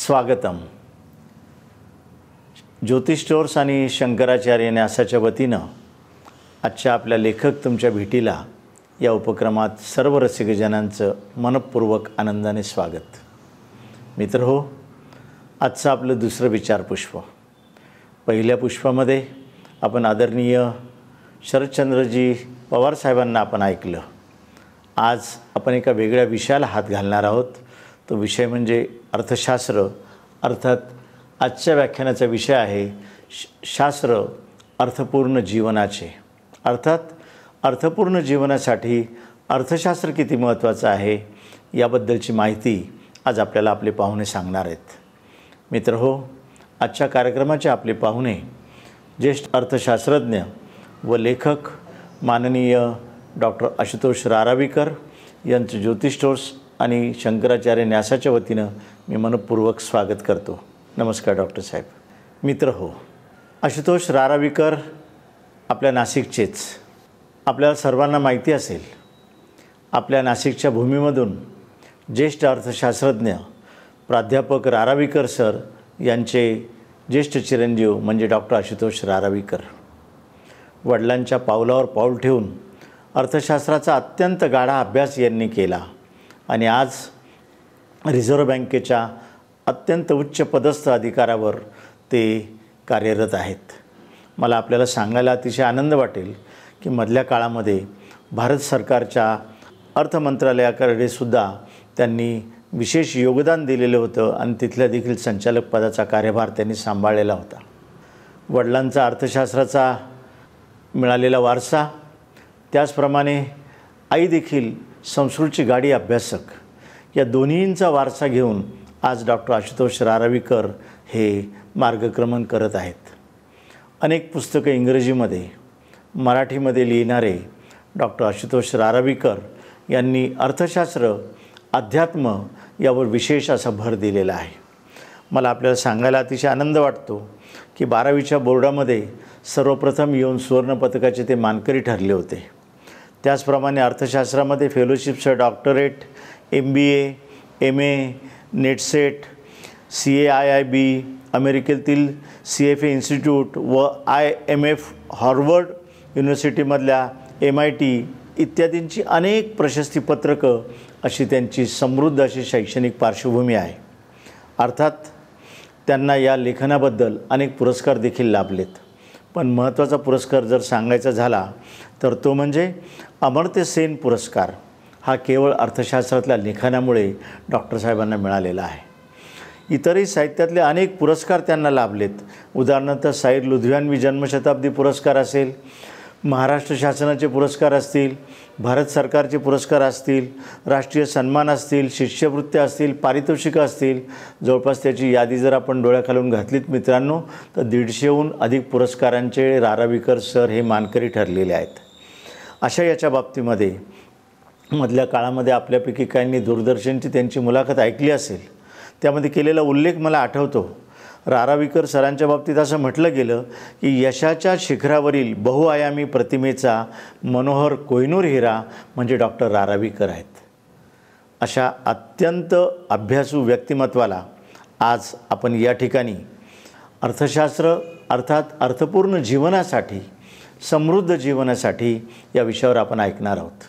स्वागतम. ज्योतिष स्टोर्स आणि शंकराचार्य न्यासाच्या वतीनं आजच्या आपल्या लेखक तुमच्या भेटीला या उपक्रमात सर्व रसिकजनांचं मनपूर्वक आनंदाने स्वागत. मित्र हो, आजचं आपलं दुसरं विचारपुष्प. पहिल्या पुष्पामध्ये आपण आदरणीय शरदचंद्रजी पवार साहेबांना आपण ऐकलं. आज आपण एका वेगळ्या विषयाला हात घालणार आहोत. तो विषय म्हणजे अर्थशास्त्र. अर्थात आजच्या व्याख्यानाचा विषय आहे शास्त्र अर्थपूर्ण जीवनाचे. अर्थात अर्थपूर्ण जीवनासाठी अर्थशास्त्र किती महत्त्वाचं आहे याबद्दलची माहिती आज आपल्याला आपले पाहुणे सांगणार आहेत. मित्र हो, आजच्या कार्यक्रमाचे आपले पाहुणे ज्येष्ठ अर्थशास्त्रज्ञ व लेखक माननीय डॉक्टर आशुतोष रारावीकर यांचं ज्योतिष स्टोर्स आणि शंकराचार्य न्यासाच्या वतीनं मी मनपूर्वक स्वागत करतो. नमस्कार डॉक्टर साहेब. मित्र हो, आशुतोष रारावीकर आपल्या नाशिकचेच. आपल्याला सर्वांना माहिती असेल, आपल्या नाशिकच्या भूमीमधून ज्येष्ठ अर्थशास्त्रज्ञ प्राध्यापक रारावीकर सर यांचे ज्येष्ठ चिरंजीव म्हणजे डॉक्टर आशुतोष रारावीकर वडिलांच्या पावलावर पाऊल ठेवून अर्थशास्त्राचा अत्यंत गाढा अभ्यास यांनी केला आणि आज रिझर्व्ह बँकेच्या अत्यंत उच्च पदस्थ अधिकारावर ते कार्यरत आहेत. मला आपल्याला सांगायला अतिशय आनंद वाटेल की मधल्या काळामध्ये भारत सरकारच्या अर्थमंत्रालयाकडे सुद्धा त्यांनी विशेष योगदान दिलेलं होतं आणि तिथल्या देखील संचालक पदाचा कार्यभार त्यांनी सांभाळलेला होता. वडिलांचा अर्थशास्त्राचा मिळालेला वारसा, त्याचप्रमाणे आई देखील संस्कृतची गाडी अभ्यासक, या दोन्हींचा वारसा घेऊन आज डॉक्टर आशुतोष रारावीकर हे मार्गक्रमण करत आहेत. अनेक पुस्तकं इंग्रजीमध्ये मराठीमध्ये लिहिणारे डॉक्टर आशुतोष रारावीकर यांनी अर्थशास्त्र अध्यात्म यावर विशेष असा भर दिलेला आहे. मला आपल्याला सांगायला अतिशय आनंद वाटतो की 12वीच्या बोर्डामध्ये सर्वप्रथम येऊन सुवर्णपदकाचे ते मानकरी ठरले होते. त्याचप्रमाणे अर्थशास्त्रामध्ये फेलोशिपचं doctorate, MBA, MA, NET SET, CAIIB, अमेरिकेतील CFA इन्स्टिट्यूट व IMF, हार्वर्ड युनिव्हर्सिटीमधल्या MIT इत्यादींची अनेक प्रशस्तीपत्रकं अशी त्यांची समृद्ध अशी शैक्षणिक पार्श्वभूमी आहे. अर्थात त्यांना या लेखनाबद्दल अनेक पुरस्कार देखील लाभलेत. पण महत्त्वाचा पुरस्कार जर सांगायचा झाला तर तो म्हणजे अमर्त्य सेन पुरस्कार. हा केवळ अर्थशास्त्रातल्या लेखनामुळे डॉक्टर साहेबांना मिळालेला आहे. इतरही साहित्यातले अनेक पुरस्कार त्यांना लाभलेत. उदाहरणार्थ साईर लुधियानवी जन्मशताब्दी पुरस्कार असेल, महाराष्ट्र शासनाचे पुरस्कार असतील, भारत सरकारचे पुरस्कार असतील, राष्ट्रीय सन्मान असतील, शिष्यवृत्त्या असतील, पारितोषिकं असतील. जवळपास त्याची यादी जर आपण डोळ्याखालून घातलीत मित्रांनो तर 150हून अधिक पुरस्कारांचे रारावीकर सर हे मानकरी ठरलेले आहेत. अशा याच्या बाबतीमध्ये मधल्या काळामध्ये आपल्यापैकी काहींनी दूरदर्शनची त्यांची मुलाखत ऐकली असेल. त्यामध्ये केलेला उल्लेख मला आठवतो. रारावीकर सरांच्या बाबतीत असं म्हटलं गेलं की यशाच्या शिखरावरील बहुआयामी प्रतिमेचा मनोहर कोहिनूर हिरा म्हणजे डॉक्टर रारावीकर आहेत. अशा अत्यंत अभ्यासू व्यक्तिमत्वाला आज आपण या ठिकाणी अर्थशास्त्र अर्थात अर्थपूर्ण जीवनासाठी, समृद्ध जीवनासाठी या विषयावर आपण ऐकणार आहोत.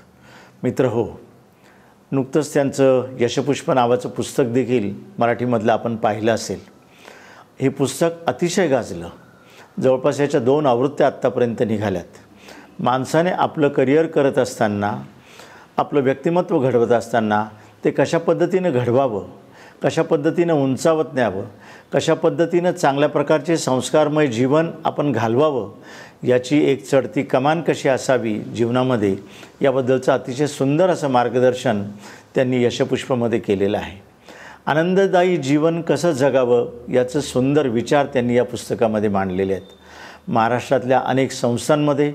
मित्र हो, नुकतंच त्यांचं यशपुष्प नावाचं पुस्तक देखील मराठीमधलं आपण पाहिलं असेल. हे पुस्तक अतिशय गाजलं. जवळपास याच्या 2 आवृत्त्या आत्तापर्यंत निघाल्यात. माणसाने आपलं करिअर करत असताना, आपलं व्यक्तिमत्व घडवत असताना ते कशा पद्धतीनं घडवावं, कशा पद्धतीनं उंचावत न्यावं, कशा पद्धतीनं चांगल्या प्रकारचे संस्कारमय जीवन आपण घालवावं, याची एक चढती कमान कशी असावी जीवनामध्ये, याबद्दलचं अतिशय सुंदर असं मार्गदर्शन त्यांनी यशपुष्पमध्ये केलेलं आहे. आनंददायी जीवन कसं जगावं याचं सुंदर विचार त्यांनी या पुस्तकामध्ये मांडलेले आहेत. महाराष्ट्रातल्या अनेक संस्थांमध्ये,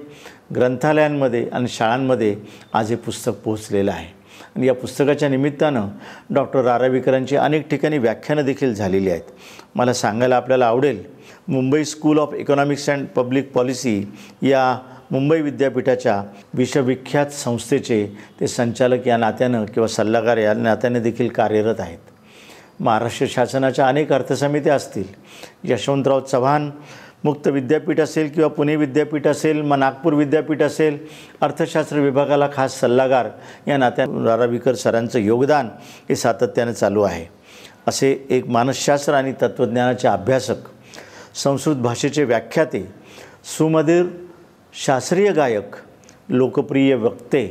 ग्रंथालयांमध्ये आणि शाळांमध्ये आज हे पुस्तक पोहोचलेलं आहे. आणि या पुस्तकाच्या निमित्तानं डॉक्टर रारावीकरांची अनेक ठिकाणी व्याख्यानं देखील झालेली आहेत. मला सांगायला आपल्याला आवडेल, Mumbai school of economics and public policy या मुंबई विद्यापीठाच्या विश्वविख्यात संस्थेचे ते संचालक या नात्यानं किंवा सल्लागार या नात्याने देखील कार्यरत आहेत. महाराष्ट्र शासनाच्या अनेक अर्थसमित्या असतील, यशवंतराव चव्हाण मुक्त विद्यापीठ असेल किंवा पुणे विद्यापीठ असेल, मग नागपूर विद्यापीठ असेल, अर्थशास्त्र विभागाला खास सल्लागार या नात्याने रारावीकर सरांचं योगदान हे सातत्याने चालू आहे. असे एक मानसशास्त्र आणि तत्त्वज्ञानाचे अभ्यासक, संस्कृत भाषेचे व्याख्याते, सुमधुर शास्त्रीय गायक, लोकप्रिय वक्ते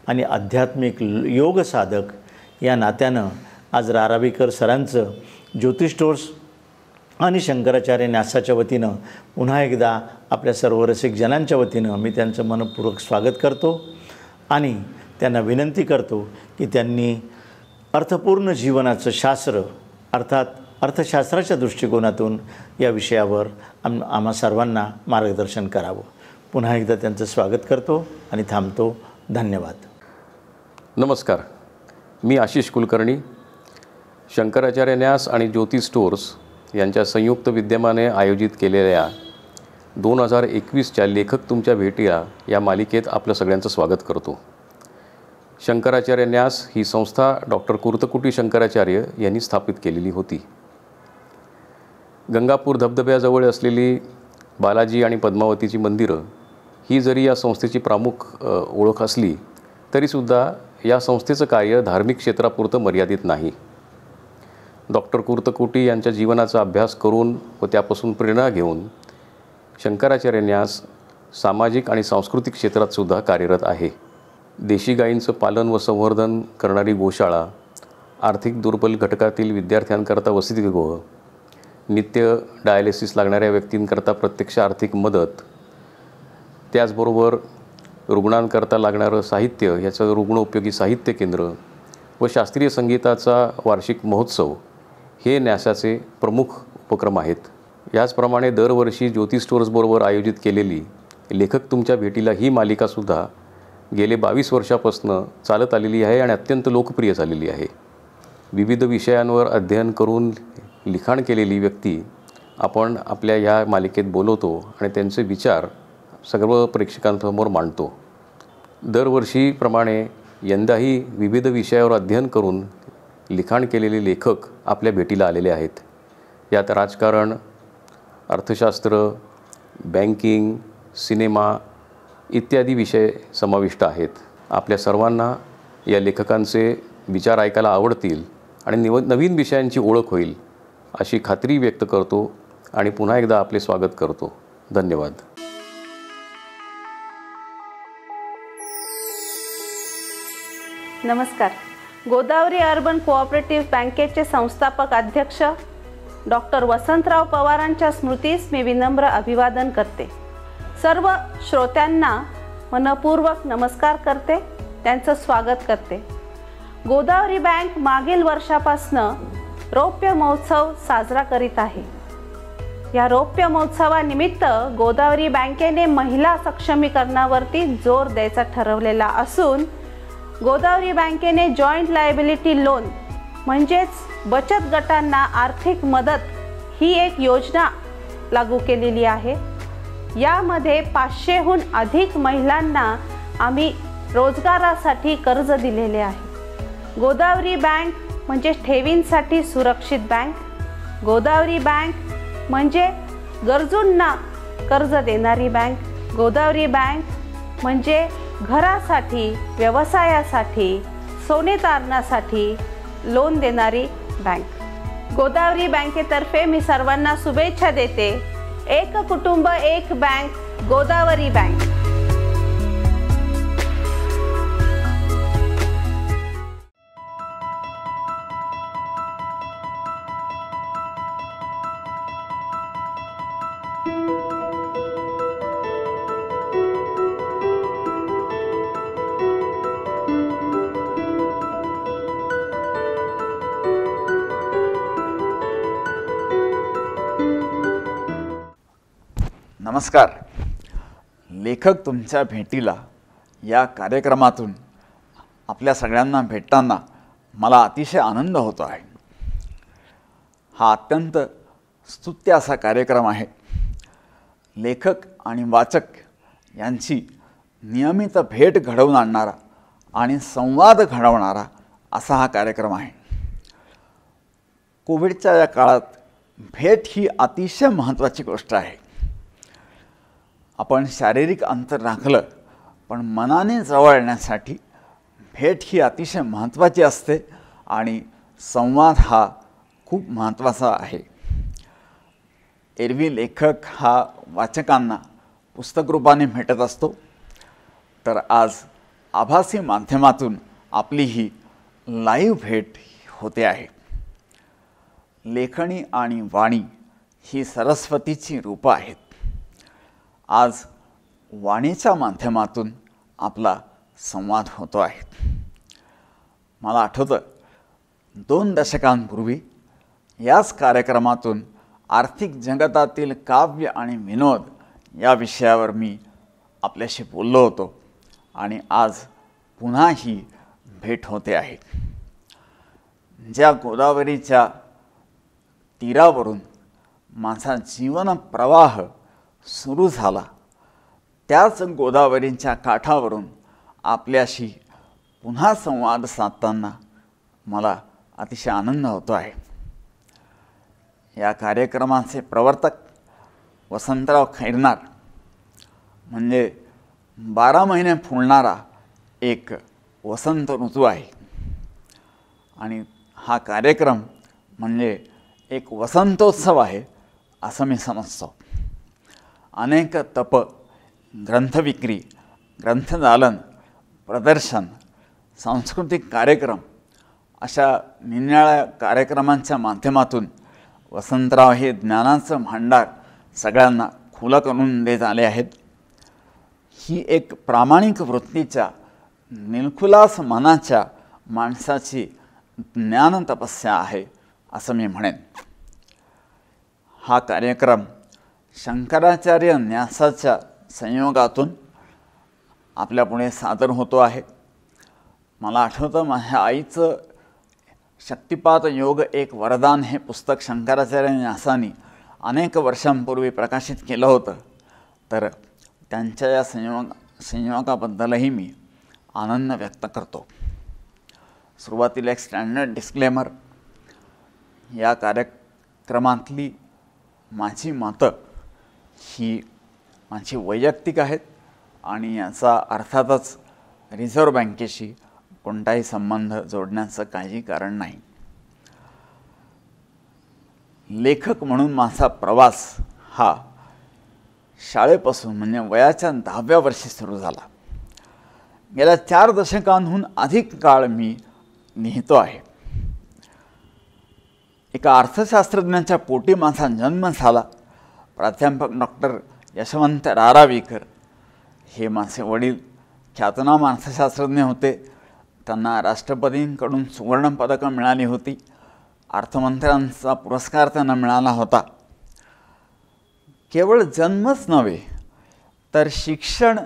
आणि आध्यात्मिक योग साधक या नात्यानं आज रारावीकर सरांचं ज्योती स्टोर्स आणि शंकराचार्य न्यासाच्या वतीनं पुन्हा एकदा आपल्या सर्व रसिक जनांच्या वतीनं मी त्यांचं मनपूर्वक स्वागत करतो आणि त्यांना विनंती करतो की त्यांनी अर्थपूर्ण जीवनाचं शास्त्र अर्थात अर्थशास्त्राच्या दृष्टिकोनातून या विषयावर आम्हा सर्वांना मार्गदर्शन करावं. पुन्हा एकदा त्यांचं स्वागत करतो आणि थांबतो. धन्यवाद. नमस्कार, मी आशिष कुलकर्णी. शंकराचार्य न्यास आणि ज्योती स्टोर्स यांच्या संयुक्त विद्यमाने आयोजित केलेल्या 2021च्या लेखक तुमच्या भेटीला या मालिकेत आपलं सगळ्यांचं स्वागत करतो. शंकराचार्य न्यास ही संस्था डॉक्टर कुर्तकुटी शंकराचार्य यांनी स्थापित केलेली होती. गंगापूर धबधब्याजवळ असलेली बालाजी आणि पद्मावतीची मंदिरं ही जरी या संस्थेची प्रमुख ओळख असली तरीसुद्धा या संस्थेचं कार्य धार्मिक क्षेत्रापुरतं मर्यादित नाही. डॉक्टर कुर्तकुटी यांच्या जीवनाचा अभ्यास करून व त्यापासून प्रेरणा घेऊन शंकराचार्य न्यास सामाजिक आणि सांस्कृतिक क्षेत्रातसुद्धा कार्यरत आहे. देशी गायींचं पालन व संवर्धन करणारी गोशाळा, आर्थिक दुर्बल घटकातील विद्यार्थ्यांकरता वसतिगृह, नित्य डायलिसिस लागणाऱ्या व्यक्तींकरता प्रत्यक्ष आर्थिक मदत, त्याचबरोबर रुग्णांकरता लागणारं साहित्य याचं रुग्णोपयोगी साहित्य केंद्र व शास्त्रीय संगीताचा वार्षिक महोत्सव हे न्यासाचे प्रमुख उपक्रम आहेत. याचप्रमाणे दरवर्षी ज्योती स्टोर्सबरोबर आयोजित केलेली लेखक तुमच्या भेटीला ही मालिकासुद्धा गेले 22 वर्षापासून चालत आलेली आहे आणि अत्यंत लोकप्रिय झालेली आहे. विविध विषयांवर अध्ययन करून लिखाण केलेली व्यक्ती आपण आपल्या ह्या मालिकेत बोलवतो आणि त्यांचे विचार सर्व प्रेक्षकांसमोर मांडतो. दरवर्षीप्रमाणे यंदाही विविध विषयावर अध्ययन करून लिखाण केलेले लेखक आपल्या भेटीला आलेले आहेत. यात राजकारण, अर्थशास्त्र, बँकिंग, सिनेमा इत्यादी विषय समाविष्ट आहेत. आपल्या सर्वांना या लेखकांचे विचार ऐकायला आवडतील आणि नवीन विषयांची ओळख होईल अशी खात्री व्यक्त करतो आणि पुन्हा एकदा आपले स्वागत करतो. धन्यवाद. नमस्कार. गोदावरी अर्बन कोऑपरेटिव्ह बँकेचे संस्थापक अध्यक्ष डॉक्टर वसंतराव पवारांच्या स्मृतीस मी विनम्र अभिवादन करते. सर्व श्रोत्यांना मनपूर्वक नमस्कार करते, त्यांचं स्वागत करते. गोदावरी बँक मागील वर्षापासून रौप्य महोत्सव साजरा करीत आहे. या रौप्य महोत्सवानिमित्त गोदावरी बँकेने महिला सक्षमीकरणावरती जोर द्यायचा ठरवलेला असून गोदावरी बँकेने जॉईंट लायबिलिटी लोन म्हणजेच बचत गटांना आर्थिक मदत ही एक योजना लागू केलेली आहे. यामध्ये 500हून अधिक महिलांना आम्ही रोजगारासाठी कर्ज दिलेले आहे. गोदावरी बँक म्हणजे ठेवींसाठी सुरक्षित बँक. गोदावरी बँक म्हणजे गरजूंना कर्ज देणारी बँक. गोदावरी बँक म्हणजे घरासाठी, व्यवसायासाठी, सोने तारणासाठी लोन देणारी बँक. गोदावरी बँकेतर्फे मी सर्वांना शुभेच्छा देते. एक कुटुंब एक बँक, गोदावरी बँक. नमस्कार. लेखक तुमच्या भेटीला या कार्यक्रमातून आपल्या सगळ्यांना भेटताना मला अतिशय आनंद होतो आहे. हा अत्यंत स्तुत्य असा कार्यक्रम आहे. लेखक आणि वाचक यांची नियमित भेट घडवून आणणारा आणि संवाद घडवणारा असा हा कार्यक्रम आहे. कोविडच्या या काळात भेट ही अतिशय महत्त्वाची गोष्ट आहे. आपण शारीरिक अंतर राखलं पण मनाने जवळ येण्यासाठी भेट ही अतिशय महत्त्वाची असते आणि संवाद हा खूप महत्त्वाचा आहे. एरवी लेखक हा वाचकांना पुस्तकरूपाने भेटत असतो, तर आज आभासी माध्यमातून आपली ही लाईव्ह भेट होते आहे. लेखणी आणि वाणी ही सरस्वतीची रूपं आहेत. आज वाणीच्या माध्यमातून आपला संवाद होतो आहे. मला आठवतं 2 दशकांपूर्वी याच कार्यक्रमातून आर्थिक जगतातील काव्य आणि विनोद या विषयावर मी आपल्याशी बोललो होतो आणि आज पुन्हा ही भेट होते आहे. ज्या गोदावरीच्या तीरावरून माझा जीवन प्रवाह सुरू झाला, त्याच गोदावरीच्या काठावरून आपल्याशी पुन्हा संवाद साधताना मला अतिशय आनंद होतो आहे. या कार्यक्रमाचे प्रवर्तक वसंतराव खैरनार म्हणजे 12 महिने फुलणारा एक वसंत ऋतू आहे आणि हा कार्यक्रम म्हणजे एक वसंतोत्सव आहे असं मी समजतो. अनेक तप, ग्रंथविक्री, ग्रंथदालन, प्रदर्शन, सांस्कृतिक कार्यक्रम अशा निराळ्या कार्यक्रमांच्या माध्यमातून वसंतराव हे ज्ञानाचं भांडार सगळ्यांना खुलं करून देत आले आहेत. ही एक प्रामाणिक वृत्तीच्या, निलखुलास मनाच्या माणसाची ज्ञान तपस्या आहे असं मी म्हणेन. हा कार्यक्रम शंकराचार्य न्यासाच्या संयोगातून आपल्यापुढे सादर होतो आहे. मला आठवतं माझ्या आईचं शक्तिपात योग एक वरदान हे पुस्तक शंकराचार्य न्यासांनी अनेक वर्षांपूर्वी प्रकाशित केलं होतं, तर त्यांच्या या संयोगाबद्दलही मी आनंद व्यक्त करतो. सुरुवातीला एक स्टँडर्ड डिस्क्लेमर. या कार्यक्रमातली माझी मतं ही माझी वैयक्तिक आहेत आणि याचा अर्थातच रिझर्व्ह बँकेशी कोणताही संबंध जोडण्याचं काही कारण नाही. लेखक म्हणून माझा प्रवास हा शाळेपासून म्हणजे वयाच्या 10व्या वर्षी सुरू झाला. गेल्या 4 दशकांहून अधिक काळ मी लिहितो आहे. एका अर्थशास्त्रज्ञाच्या पोटी माझा जन्म झाला. प्राध्यापक डॉक्टर यशवंत रारावीकर हे माझे वडील ख्यातनाम अर्थशास्त्रज्ञ होते. त्यांना राष्ट्रपतींकडून सुवर्णपदकं मिळाली होती. अर्थमंत्र्यांचा पुरस्कार त्यांना मिळाला होता. केवळ जन्मच नव्हे तर शिक्षण,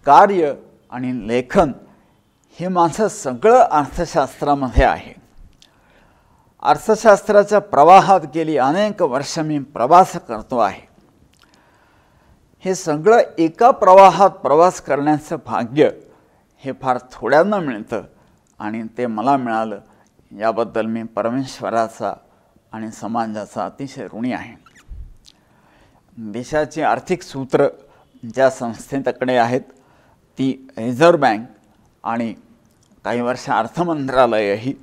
कार्य आणि लेखन हे माझं सगळं अर्थशास्त्रामध्ये आहे. अर्थशास्त्राच्या प्रवाहात गेली अनेक वर्ष मी प्रवास करतो आहे. हे सगळं एका प्रवाहात प्रवास करण्याचं भाग्य हे फार थोड्यांना मिळतं आणि ते मला मिळालं याबद्दल मी परमेश्वराचा आणि समाजाचा अतिशय ऋणी आहे. देशाची आर्थिक सूत्र ज्या संस्थेकडे आहेत ती रिझर्व्ह बँक आणि काही वर्ष अर्थमंत्रालयही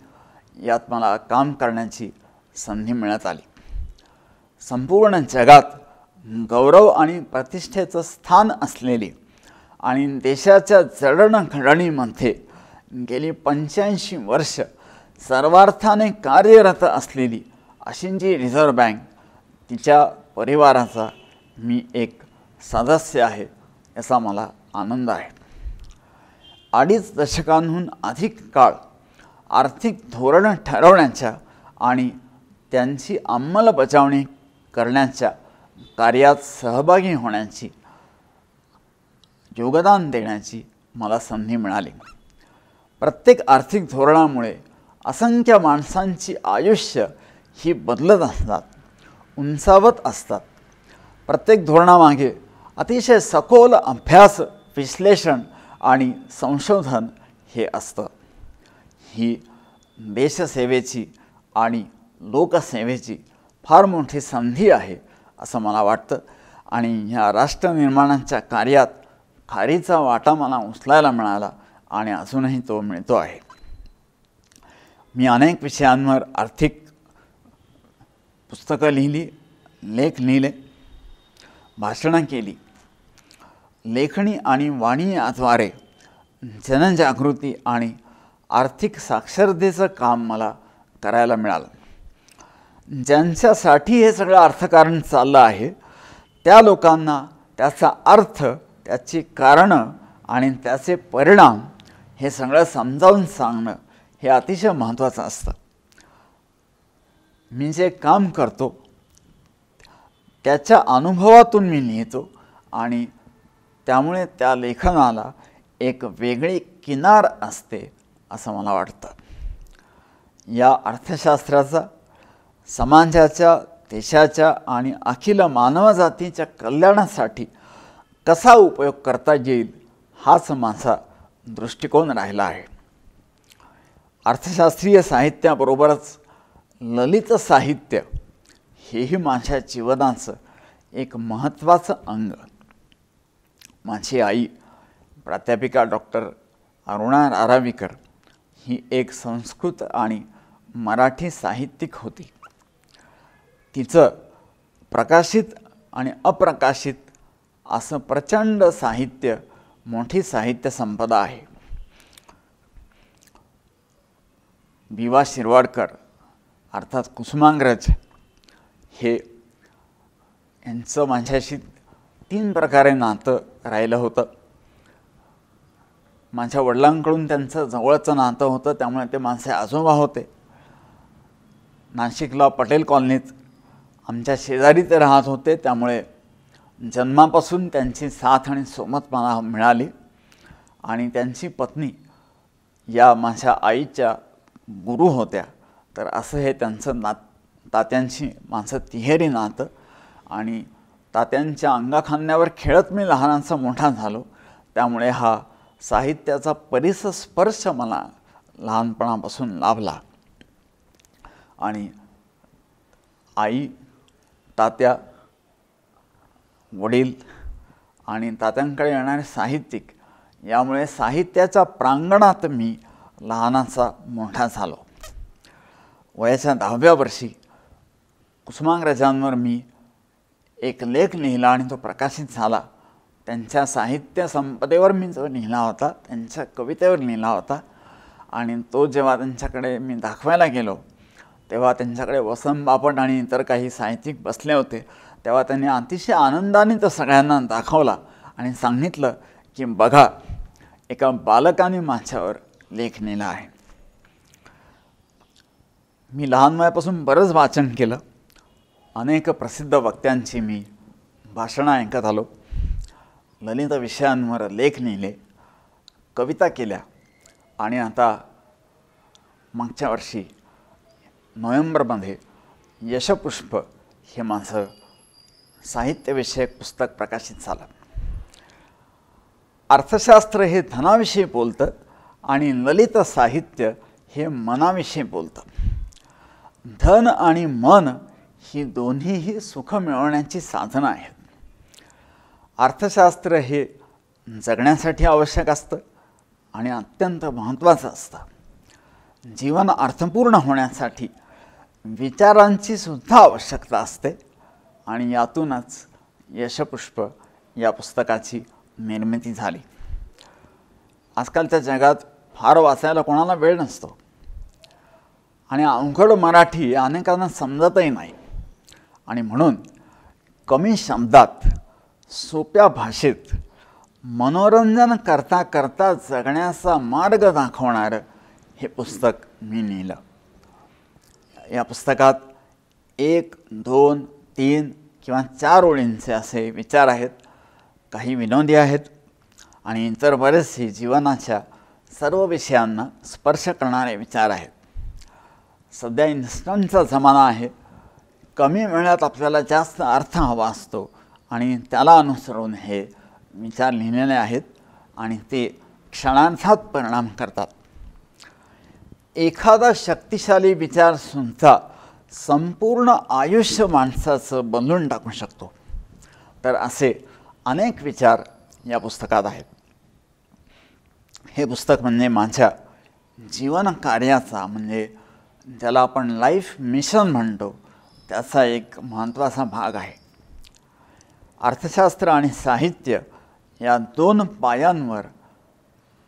यात मला काम करण्याची संधी मिळत आली. संपूर्ण जगात गौरव आणि प्रतिष्ठेचं स्थान असलेली आणि देशाच्या जडणघडणीमध्ये गेली 85 वर्ष सर्वार्थाने कार्यरत असलेली अशी जी रिझर्व्ह बँक, तिच्या परिवाराचा मी एक सदस्य आहे याचा मला आनंद आहे. 2.5 दशकांहून अधिक काळ आर्थिक धोरणं ठरवण्याच्या आणि त्यांची अंमलबजावणी करण्याच्या कार्यात सहभागी होण्याची, योगदान देण्याची मला संधी मिळाली. प्रत्येक आर्थिक धोरणामुळे असंख्य माणसांची आयुष्य ही बदलत असतात, उंचावत असतात. प्रत्येक धोरणामागे अतिशय सखोल अभ्यास, विश्लेषण आणि संशोधन हे असतं. ही देशसेवेची आणि लोकसेवेची फार मोठी संधी आहे असं मला वाटतं आणि ह्या राष्ट्रनिर्माणाच्या कार्यात खारीचा वाटा मला उचलायला मिळाला आणि अजूनही तो मिळतो आहे. मी अनेक विषयांवर आर्थिक पुस्तकं लिहिली, लेख लिहिले, भाषणं केली. लेखणी आणि वाणी याद्वारे जनजागृती आणि आर्थिक साक्षरतेचं काम मला करायला मिळालं. ज्यांच्यासाठी हे सगळं अर्थकारण चाललं आहे त्या लोकांना त्याचा अर्थ, त्याची कारणं आणि त्याचे परिणाम हे सगळं समजावून सांगणं हे अतिशय महत्त्वाचं असतं. मी जे काम करतो त्याच्या अनुभवातून मी लिहितो आणि त्यामुळे त्या लेखनाला एक वेगळी किनार असते असं मला वाटतं. या अर्थशास्त्राचा समाजाच्या, देशाच्या आणि अखिल मानवजातीच्या कल्याणासाठी कसा उपयोग करता येईल हाच माझा दृष्टिकोन राहिला आहे. अर्थशास्त्रीय साहित्याबरोबरच ललित साहित्य हेही माझ्या जीवनाचं एक महत्त्वाचं अंग. माझी आई प्राध्यापिका डॉक्टर अरुणा रारावीकर ही एक संस्कृत आणि मराठी साहित्यिक होती. तिचं प्रकाशित आणि अप्रकाशित असं प्रचंड साहित्य, मोठी साहित्य संपदा आहे. बी वा शिरवाडकर अर्थात कुसुमाग्रज हे यांचं माझ्याशी 3 प्रकारे नातं राहिलं होतं. माझ्या वडिलांकडून त्यांचं जवळचं नातं होतं, त्यामुळे ते माझे आजोबा होते. नाशिकला पटेल कॉलनीत आमच्या शेजारी ते राहत होते, त्यामुळे जन्मापासून त्यांची साथ आणि सोबत मला मिळाली. आणि त्यांची पत्नी या माझ्या आईच्या गुरु होत्या. तर असं हे त्यांचं तात्यांशी माझं तिहेरी नातं. आणि तात्यांच्या अंगाखांद्यावर खेळत मी लहानाचा मोठा झालो, त्यामुळे हा साहित्याचा परिसस्पर्श मला लहानपणापासून लाभला. आणि आई, तात्या, वडील आणि तात्यांकडे येणारे साहित्यिक यामुळे साहित्याच्या प्रांगणात मी लहानाचा मोठा झालो. वयाच्या 10व्या वर्षी कुसुमाग्रजांवर मी एक लेख लिहिला आणि तो प्रकाशित झाला. त्यांच्या साहित्य संपदेवर मी जो लिहिला होता, त्यांच्या कवितेवर लिहिला होता. आणि तो जेव्हा त्यांच्याकडे मी दाखवायला गेलो तेव्हा त्यांच्याकडे वसंत बापट आणि इतर काही साहित्यिक बसले होते. तेव्हा त्यांनी अतिशय आनंदाने तो सगळ्यांना दाखवला आणि सांगितलं की बघा, एका बालकाने माझ्यावर लेख लिहिला आहे. मी लहान वयापासून बरंच वाचन केलं. अनेक प्रसिद्ध वक्त्यांची मी भाषणं ऐकत आलो. ललित विषयांवर लेख लिहिले, कविता केल्या. आणि आता मागच्या वर्षी नोव्हेंबरमध्ये यशपुष्प हे माझं साहित्यविषयक पुस्तक प्रकाशित झालं. अर्थशास्त्र हे धनाविषयी बोलतं आणि ललित साहित्य हे मनाविषयी बोलतं. धन आणि मन ही दोन्हीही सुख मिळवण्याची साधनं आहेत. अर्थशास्त्र हे जगण्यासाठी आवश्यक असतं आणि अत्यंत महत्त्वाचं असतं. जीवन अर्थपूर्ण होण्यासाठी विचारांची सुद्धा आवश्यकता असते आणि यातूनच यशपुष्प या पुस्तकाची निर्मिती झाली. आजकालच्या जगात फार वाचायला कोणाला वेळ नसतो आणि अवघड मराठी अनेकांना समजतही नाही. आणि म्हणून कमी शब्दात सोप्या भाषेत मनोरंजन करता करता जगण्याचा मार्ग दाखवणारं हे पुस्तक मी लिहिलं. या पुस्तकात 1, 2, 3 किंवा 4 ओळींचे असे विचार आहेत. काही विनोदी आहेत आणि इतर बरेचसे जीवनाच्या सर्व विषयांना स्पर्श करणारे विचार आहेत. सध्या इन्स्टंटचा जमाना आहे. कमी वेळात आपल्याला जास्त अर्थ हवा असतो आणि त्याला अनुसरून हे विचार लिहिलेले आहेत आणि ते क्षणार्धात परिणाम करतात. एखादा शक्तिशाली विचार सुद्धा संपूर्ण आयुष्य माणसाचं बदलून टाकू शकतो. तर असे अनेक विचार या पुस्तकात आहेत. हे पुस्तक म्हणजे माझ्या जीवन कार्याचा, म्हणजे ज्याला आपण लाईफ मिशन म्हणतो, त्याचा एक महत्त्वाचा भाग आहे. अर्थशास्त्र आणि साहित्य या दोन पायांवर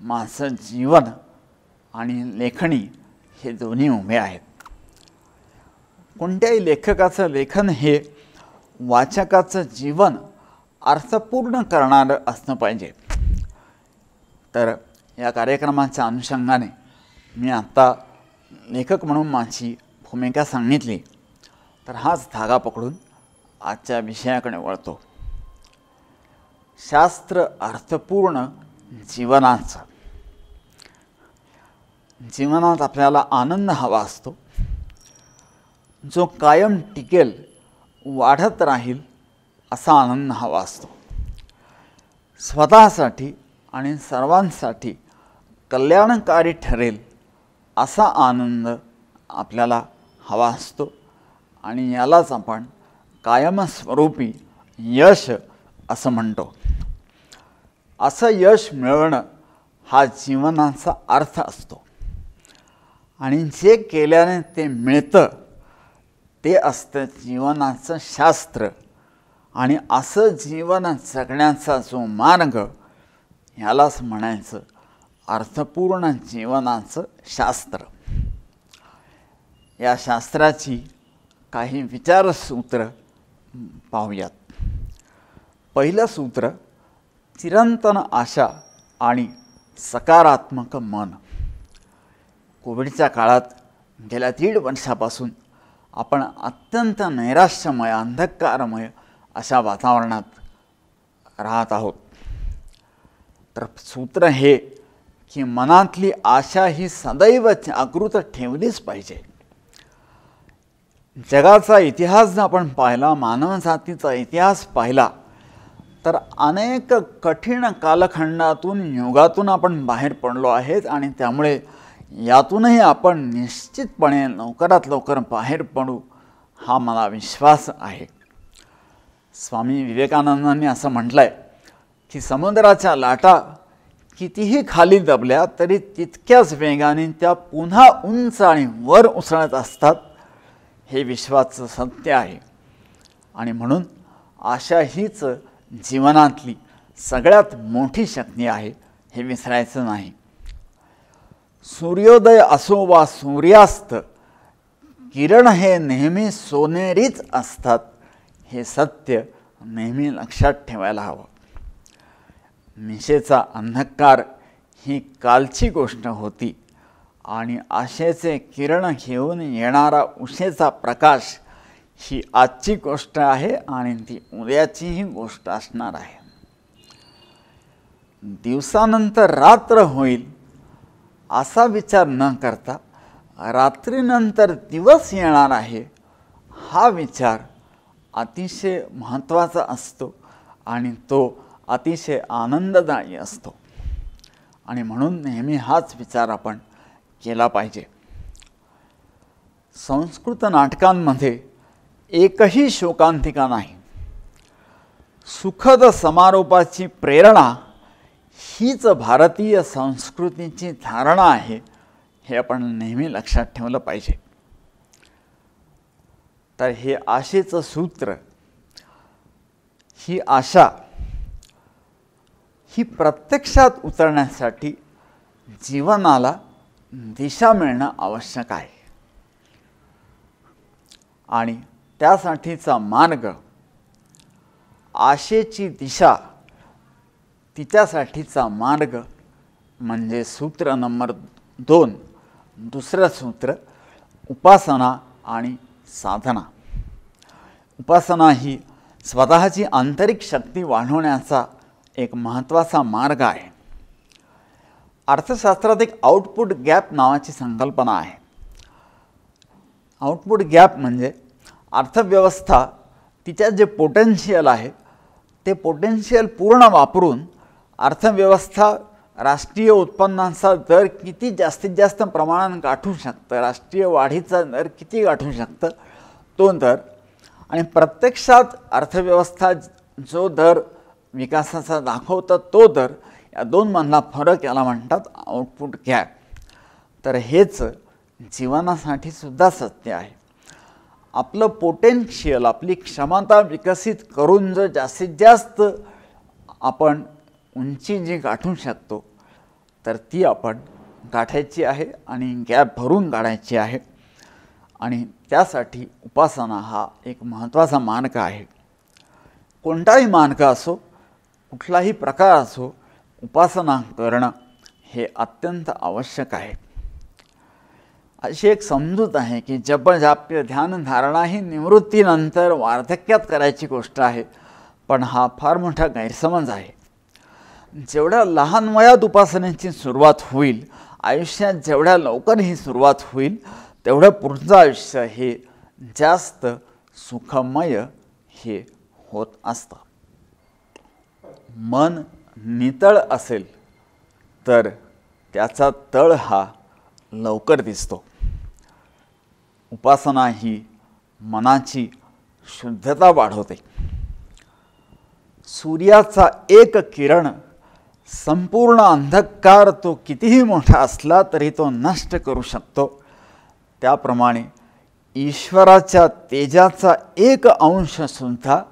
माझं जीवन आणि लेखणी हे दोन्ही उभे आहेत. कोणत्याही लेखकाचं लेखन हे वाचकाचं जीवन अर्थपूर्ण करणारं असलं पाहिजे. तर या कार्यक्रमाच्या अनुषंगाने मी आत्ता लेखक म्हणून माझी भूमिका सांगितली, तर हाच धागा पकडून आजच्या विषयाकडे वळतो. शास्त्र अर्थपूर्ण जीवनाचं. जीवनात आपल्याला आनंद हवा असतो, जो कायम टिकेल, वाढत राहील असा आनंद हवा असतो. स्वतःसाठी आणि सर्वांसाठी कल्याणकारी ठरेल असा आनंद आपल्याला हवा असतो आणि यालाच आपण कायमस्वरूपी यश असं म्हणतो. असं यश मिळवणं हा जीवनाचा अर्थ असतो आणि जे केल्याने ते मिळतं ते असतं जीवनाचं शास्त्र. आणि असं जीवन जगण्याचा जो मार्ग, ह्यालाच म्हणायचं अर्थपूर्ण जीवनाचं शास्त्र. या शास्त्राची काही विचारसूत्र पाहूयात. पहिलं सूत्र, चिरंतन आशा आणि सकारात्मक मन. कोविडच्या काळात गेल्या 1.5 वर्षापासून आपण अत्यंत नैराश्यमय, अंधकारमय अशा वातावरणात राहत आहोत. तर सूत्र हे की मनातली आशा ही सदैव जागृत ठेवलीच पाहिजे. जगाचा इतिहास जर आपण पाहिला, मानवजातीचा इतिहास पाहिला, तर अनेक कठीण कालखंडातून, युगातून आपण बाहेर पडलो आहेत आणि त्यामुळे यातूनही आपण निश्चितपणे लवकरात लवकर बाहेर पडू हा मला विश्वास आहे. स्वामी विवेकानंदांनी असं म्हटलं आहे की समुद्राच्या लाटा कितीही खाली दबल्या तरी तितक्याच वेगाने त्या पुन्हा उंच आणि वर उसळत असतात. हे विश्वाचं सत्य आहे आणि म्हणून आशा हीच जीवनातली सगळ्यात मोठी शक्ती आहे, हे विसरायचं नाही. सूर्योदय असो वा सूर्यास्त, किरण हे नेहमी सोनेरीच असतात, हे सत्य नेहमी लक्षात ठेवायला हवं. निशेचा अंधकार ही कालची गोष्ट होती आणि आशेचे किरण घेऊन येणारा उशेचा प्रकाश ही आजची गोष्ट आहे आणि ती उद्याचीही गोष्ट असणार आहे. दिवसानंतर रात्र होईल असा विचार न करता रात्रीनंतर दिवस येणार आहे हा विचार अतिशय महत्त्वाचा असतो आणि तो अतिशय आनंददायी असतो आणि म्हणून नेहमी हाच विचार आपण केला पाहिजे. संस्कृत नाटकांमध्ये एकही शोकांतिका नाही. सुखद समारोपाची प्रेरणा हीच भारतीय संस्कृतीची धारणा आहे, हे आपण नेहमी लक्षात ठेवलं पाहिजे. तर हे आशेचं सूत्र, ही आशा ही प्रत्यक्षात उतरण्यासाठी जीवनाला दिशा मिळणं आवश्यक आहे आणि त्यासाठीचा मार्ग, आशेची दिशा, तिच्यासाठीचा मार्ग म्हणजे सूत्र नंबर 2, दुसरं सूत्र, उपासना आणि साधना. उपासना ही स्वतःची आंतरिक शक्ती वाढवण्याचा एक महत्त्वाचा मार्ग आहे. अर्थशास्त्रात एक आउटपुट गॅप नावाची संकल्पना आहे. आउटपुट गॅप म्हणजे अर्थव्यवस्था तिच्यात जे पोटेन्शियल आहे ते पोटेन्शियल पूर्ण वापरून अर्थव्यवस्था राष्ट्रीय उत्पन्नाचा दर किती जास्तीत जास्त प्रमाणात गाठू शकतं, राष्ट्रीय वाढीचा दर किती गाठू शकतं, तो दर आणि प्रत्यक्षात अर्थव्यवस्था जो दर विकासाचा दाखवतं तो दर, या दोनमधला फरक याला म्हणतात आउटपुट गॅप. तर हेच जीवनासाठी सुद्धा सत्य आहे. आपलं पोटेन्शियल, आपली क्षमता विकसित करून जर जास्तीत जास्त आपण उंची जी गाठू शकतो तर ती आपण गाठायची आहे आणि गॅप भरून काढायची आहे. आणि त्यासाठी उपासना हा एक महत्त्वाचा मार्ग आहे. कोणताही मार्ग असो, कुठलाही प्रकार असो, उपासना करणं हे अत्यंत आवश्यक आहे. अशी एक समजूत आहे की जप जाप्य ध्यान धारणा ही निवृत्तीनंतर वार्धक्यात करायची गोष्ट आहे, पण हा फार मोठा गैरसमज आहे. जेवढ्या लहान वयात उपासनेची सुरुवात होईल, आयुष्यात जेवढ्या लवकर ही सुरुवात होईल, तेवढं पुढचं आयुष्य हे जास्त सुखमय हे होत असतं. मन नितळ असेल तर त्याचा तळ हा लवकर दिसतो. उपासना ही मनाची शुद्धता वाढवते. सूर्याचा एक किरण संपूर्ण अंधकार तो कितीही मोठा असला तरी तो नष्ट करू शकतो. त्याप्रमाणे ईश्वराच्या तेजाचा एक अंश सुद्धा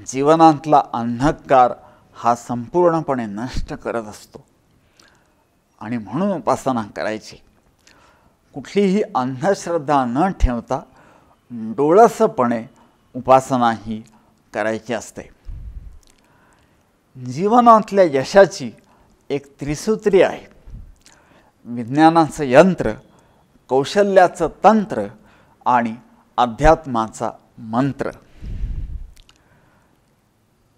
जीवनातला अंधकार हा संपूर्णपणे नष्ट करत असतो. आणि म्हणून उपासना करायची. कुठलीही अंधश्रद्धा न ठेवता डोळसपणे उपासना ही करायची असते. जीवनातल्या यशाची एक त्रिसूत्री आहे. विज्ञानाचं यंत्र, कौशल्याचं तंत्र आणि अध्यात्माचा मंत्र.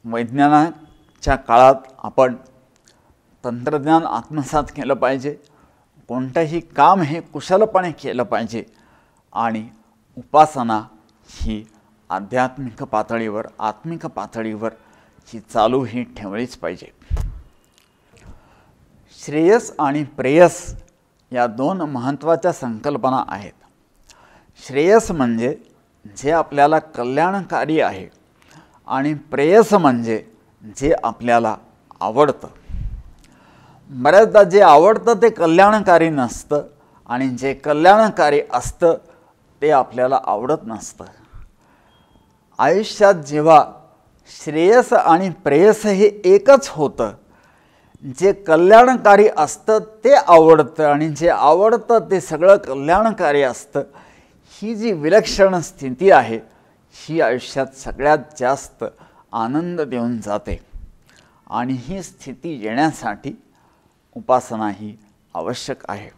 वैज्ञानाच्या काळात आपण तंत्रज्ञान आत्मसात केलं पाहिजे. कोणतंही काम हे कुशलपणे केलं पाहिजे. आणि उपासना ही आध्यात्मिक पातळीवर, आत्मिक पातळीवर ही चालू ही ठेवलीच पाहिजे. श्रेयस आणि प्रेयस या दोन महत्त्वाच्या संकल्पना आहेत. श्रेयस म्हणजे जे आपल्याला कल्याणकारी आहे आणि प्रेयस म्हणजे जे आपल्याला आवडतं. बऱ्याचदा जे आवडतं ते कल्याणकारी नसतं आणि जे कल्याणकारी असतं ते आपल्याला आवडत नसतं. आयुष्यात जेव्हा श्रेयस आणि प्रेयस हे एकच होतं, जे कल्याणकारी असतं ते आवडतं आणि जे आवडतं ते सगळं कल्याणकारी असतं, ही जी विलक्षण स्थिती आहे ही आयुष्यात सगळ्यात जास्त आनंद देऊन जाते. आणि ही स्थिती येण्यासाठी उपासना ही आवश्यक आहे.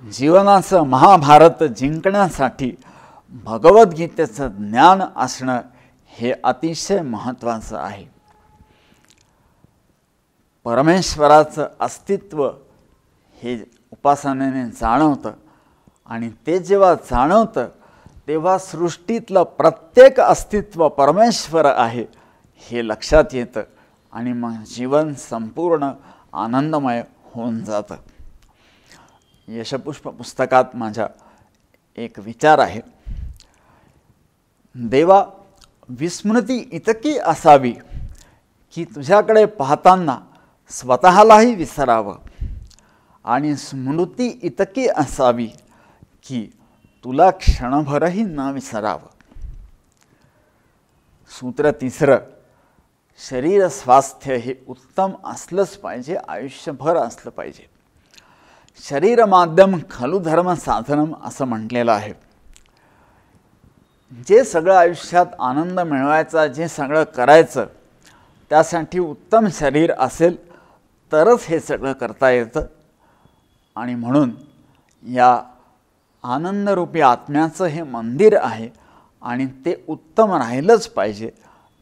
जीवनाचं महाभारत जिंकण्यासाठी भगवद्गीतेचं ज्ञान असणं हे अतिशय महत्त्वाचं आहे. परमेश्वराचं अस्तित्व हे उपासनेने जाणवतं आणि ते जेव्हा जाणवतं तेव्हा सृष्टीतलं प्रत्येक अस्तित्व परमेश्वर आहे हे लक्षात येतं आणि मग जीवन संपूर्ण आनंदमय होऊन जातं. यशपुष्प पुस्तकात माझ्या एक विचार आहे. देवा, विस्मृती इतकी असावी की तुझ्याकडे पाहताना स्वतःलाही विसरावं आणि स्मृती इतकी असावी की तुला क्षणभरही न विसरावं. सूत्र तिसरं, शरीर स्वास्थ्य हे उत्तम असलंच पाहिजे, आयुष्यभर असलं पाहिजे. शरीर माध्यम खलु धर्म साधनम असं म्हटलेलं आहे. जे सगळं आयुष्यात आनंद मिळवायचा, जे सगळं करायचं, त्यासाठी उत्तम शरीर असेल तरच हे सगळं करता येतं. आणि म्हणून या आनंदरूपी आत्म्याचं हे मंदिर आहे आणि ते उत्तम राहिलंच पाहिजे.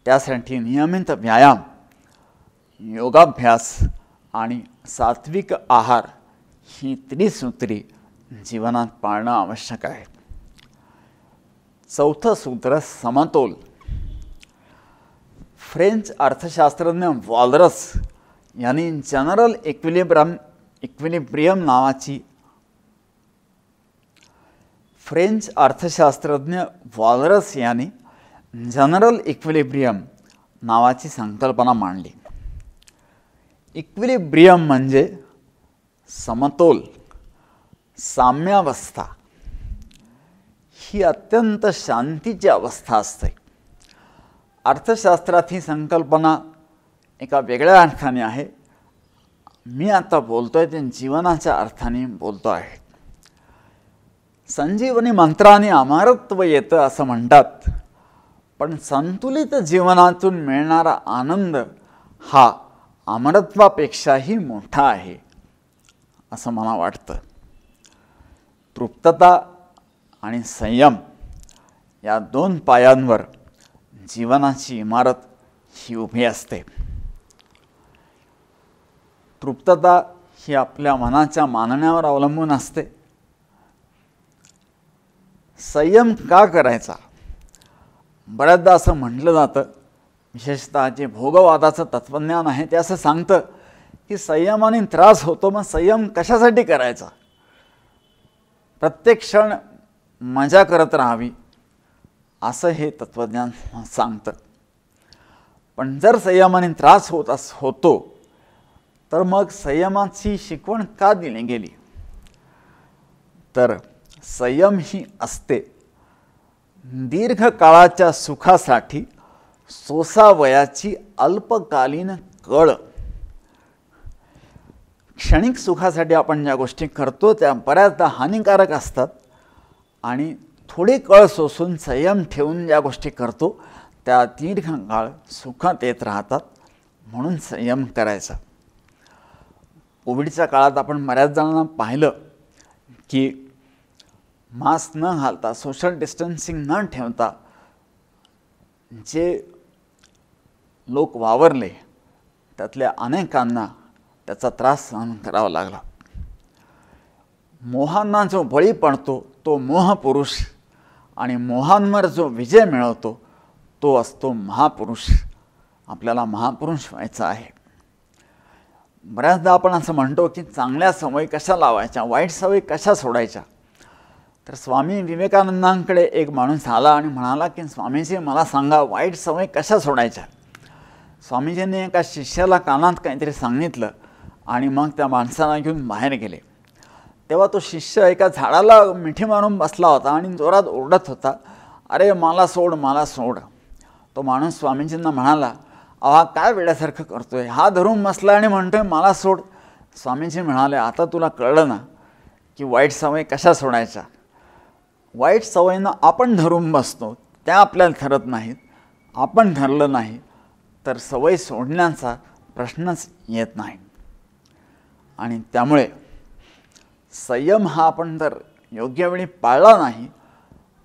त्यासाठी नियमित व्यायाम, योगाभ्यास आणि सात्विक आहार ही त्रिसूत्री जीवनात पाळणं आवश्यक आहे. चौथं सूत्र, समतोल. फ्रेंच अर्थशास्त्रज्ञ वॉलरस यांनी जनरल इक्विलिब्रियम नावाची फ्रेंच अर्थशास्त्रज्ञ वॉलरस यांनी जनरल इक्विलिब्रियम नावाची संकल्पना मांडली. इक्विलिब्रियम म्हणजे समतोल, साम्यावस्था. ही अत्यंत शांतीची अवस्था असते. अर्थशास्त्रात ही संकल्पना एका वेगळ्या अर्थाने आहे. मी आता बोलतोय ते जीवनाच्या अर्थाने बोलतो आहे. संजीवनी मंत्राने अमरत्व येतं असं म्हणतात, पण संतुलित जीवनातून मिळणारा आनंद हा अमरत्वापेक्षाही मोठा आहे असं मला वाटतं. तृप्तता आणि संयम या दोन पायांवर जीवनाची इमारत ही उभी असते. तृप्तता ही आपल्या मनाच्या मानण्यावर अवलंबून असते. संयम का करायचा? बऱ्याचदा असं म्हटलं जातं, विशेषतः जे भोगवादाचं तत्त्वज्ञान आहे ते असं सांगतं की संयमाने त्रास होतो, मग संयम कशासाठी करायचा? प्रत्येक क्षण मजा करत राहावी असं हे तत्त्वज्ञान सांगतं. पण जर संयमाने त्रास होतो तर मग संयमाची शिकवण का दिली गेली? तर संयम ही असते दीर्घकाळाच्या सुखासाठी सोसावयाची अल्पकालीन कळ. क्षणिक सुखासाठी आपण ज्या गोष्टी करतो त्या बऱ्याचदा हानिकारक असतात आणि थोडी कळ सोसून संयम ठेवून ज्या गोष्टी करतो त्या दीर्घकाळ सुखात येत राहतात. म्हणून संयम करायचा. कोविडच्या काळात आपण बऱ्याच जणांना पाहिलं की मास्क न घालता, सोशल डिस्टन्सिंग न ठेवता जे लोक वावरले त्यातल्या अनेकांना त्याचा त्रास सहन करावा लागला. मोहांना जो बळी पडतो तो मोहपुरुष आणि मोहांवर जो विजय मिळवतो तो असतो महापुरुष. आपल्याला महापुरुष व्हायचा आहे. बऱ्याचदा आपण असं म्हणतो की चांगल्या सवयी कशा लावायच्या, वाईट सवयी कशा सोडायच्या. तर स्वामी विवेकानंदांकडे एक माणूस आला आणि म्हणाला की स्वामीजी मला सांगा वाईट सवयी कशा सोडायच्या. स्वामीजींनी एका शिष्याला कानात काहीतरी सांगितलं आणि मग त्या माणसाला घेऊन बाहेर गेले. तेव्हा तो शिष्य एका झाडाला मिठी मारून बसला होता आणि जोरात ओरडत होता, अरे मला सोड, मला सोड. तो माणूस स्वामीजींना म्हणाला, अहा काय वेड्यासारखं करतोय, हा धरून बसला आणि म्हणतोय मला सोड. स्वामीजी म्हणाले, आता तुला कळलं ना की वाईट सवयी कशा सोडायच्या. वाईट सवयींना आपण धरून बसतो, त्या आपल्याला ठरत नाहीत. आपण ठरलं नाही तर सवय सोडण्याचा प्रश्नच येत नाही. आणि त्यामुळे संयम हा आपण जर योग्य वेळी पाळला नाही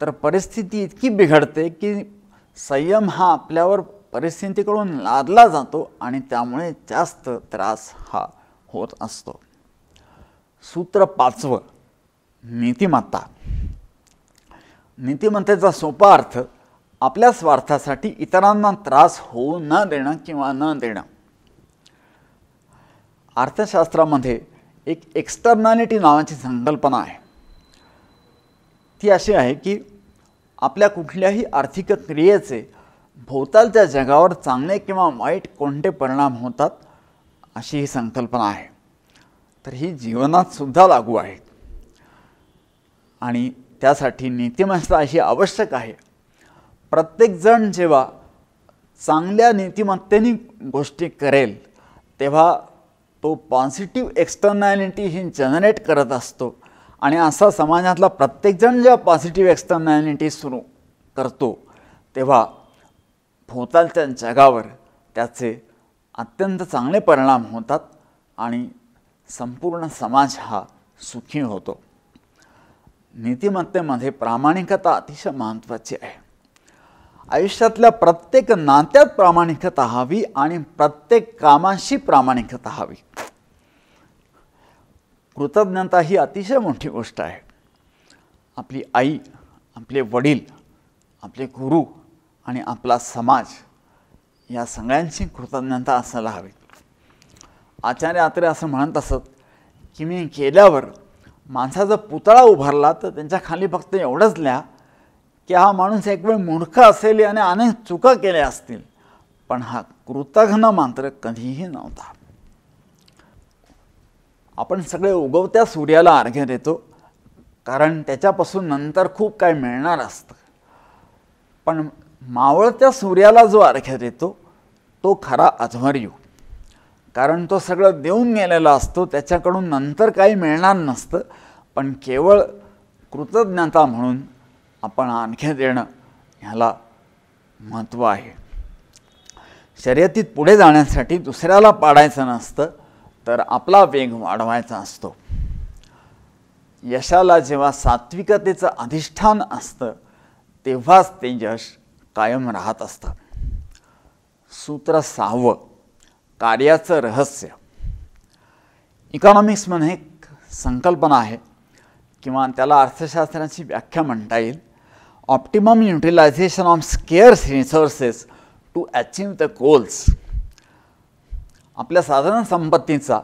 तर परिस्थिती इतकी बिघडते की संयम हा आपल्यावर परिस्थितीकडून लादला जातो आणि त्यामुळे जास्त त्रास हा होत असतो. सूत्र 5, नीतिमत्ता. नीतिमत्तेचा सोपा अर्थ आपल्या स्वार्थासाठी इतरांना त्रास होऊ न देणं किंवा न देणं. अर्थशास्त्रामध्ये एक एक्सटर्नॅलिटी नावाची संकल्पना आहे. ती अशी आहे की आपल्या कुठल्याही आर्थिक क्रियेचे भोवतालच्या जगावर चांगले किंवा वाईट कोणते परिणाम होतात अशी ही संकल्पना आहे. तर ही जीवनात सुद्धा लागू आहे आणि त्यासाठी नीतिमत्ता ही आवश्यक आहे. प्रत्येकजण जेव्हा चांगल्या नीतिमत्तेने गोष्टी करेल तेव्हा तो पॉझिटिव्ह एक्सटर्नॅलिटी ही जनरेट करत असतो आणि असा समाजातला प्रत्येकजण जेव्हा पॉझिटिव्ह एक्सटर्नॅलिटी सुरू करतो तेव्हा भोवतालच्या जगावर त्याचे अत्यंत चांगले परिणाम होतात आणि संपूर्ण समाज हा सुखी होतो. नीतिमत्तेमध्ये प्रामाणिकता अतिशय महत्त्वाची आहे. आयुष्यातल्या प्रत्येक नात्यात प्रामाणिकता हवी आणि प्रत्येक कामाशी प्रामाणिकता हवी. कृतज्ञता ही अतिशय मोठी गोष्ट आहे. आपली आई, आपले वडील, आपले गुरु आणि आपला समाज या सगळ्यांची कृतज्ञता असायला हवी. आचार्य आत्रे असं म्हणत असत की मी गेल्यावर माणसाचा पुतळा उभारला तर त्यांच्या खाली फक्त एवढंच लिहा की हा माणूस एक वेळ मूर्ख असेल आणि अनेक चुका केल्या असतील, पण हा कृतघ्न मात्र कधीही नव्हता. आपण सगळे उगवत्या सूर्याला अर्घ्य देतो, कारण त्याच्यापासून नंतर खूप काय मिळणार असतं. पण मावळत्या सूर्याला जो अर्घ्य देतो तो खरा अध्वर्यू, कारण तो सगळं देऊन गेलेला असतो, त्याच्याकडून नंतर काही मिळणार नसतं. पण केवळ कृतज्ञता म्हणून आपण अर्घ्य देणं ह्याला महत्त्व आहे. शर्यतीत पुढे जाण्यासाठी दुसऱ्याला पाडायचं नसतं, तर आपला वेग वाढवायचा असतो. यशाला जेव्हा सात्विकतेचं अधिष्ठान असतं तेव्हाच ते यश कायम राहत असतं. सूत्र 6, कार्याचं रहस्य. इकॉनॉमिक्समध्ये एक संकल्पना आहे किंवा त्याला अर्थशास्त्राची व्याख्या म्हणता येईल. Optimum utilization of scarce resources to achieve the goals. आपल्या साधारण संपत्तीचा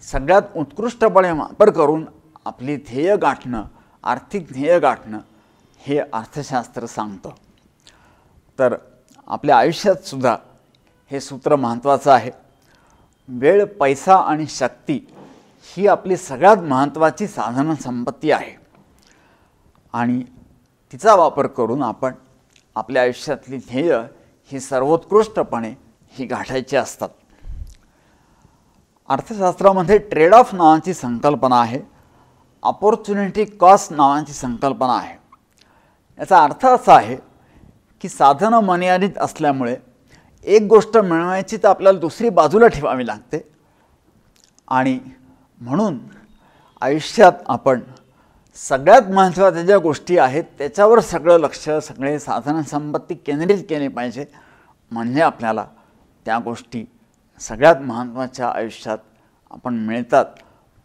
सगळ्यात उत्कृष्टपणे वापर करून आपली ध्येय गाठणं, आर्थिक ध्येय गाठणं हे अर्थशास्त्र सांगतं. तर आपल्या आयुष्यात सुद्धा हे सूत्र महत्त्वाचं आहे. वेळ, पैसा आणि शक्ती ही आपली सगळ्यात महत्त्वाची साधन संपत्ती आहे आणि तिचा वापर करून आपण आपल्या आयुष्यातली ध्येय ही सर्वोत्कृष्टपणे ही गाठायची असतात. अर्थशास्त्रामध्ये ट्रेड ऑफ नावाची संकल्पना आहे, ऑपॉर्च्युनिटी कॉस्ट नावाची संकल्पना आहे. याचा अर्थ असा आहे की साधनं मर्यादित असल्यामुळे एक गोष्ट मिळवायची तर आपल्याला दुसरी बाजूला ठेवावी लागते आणि म्हणून आयुष्यात आपण सगळ्यात महत्त्वाच्या ज्या गोष्टी आहेत त्याच्यावर सगळं लक्ष, सगळे साधन संपत्ती केंद्रित केली पाहिजे, म्हणजे आपल्याला त्या गोष्टी सगळ्यात महत्त्वाच्या आयुष्यात आपण मिळतात.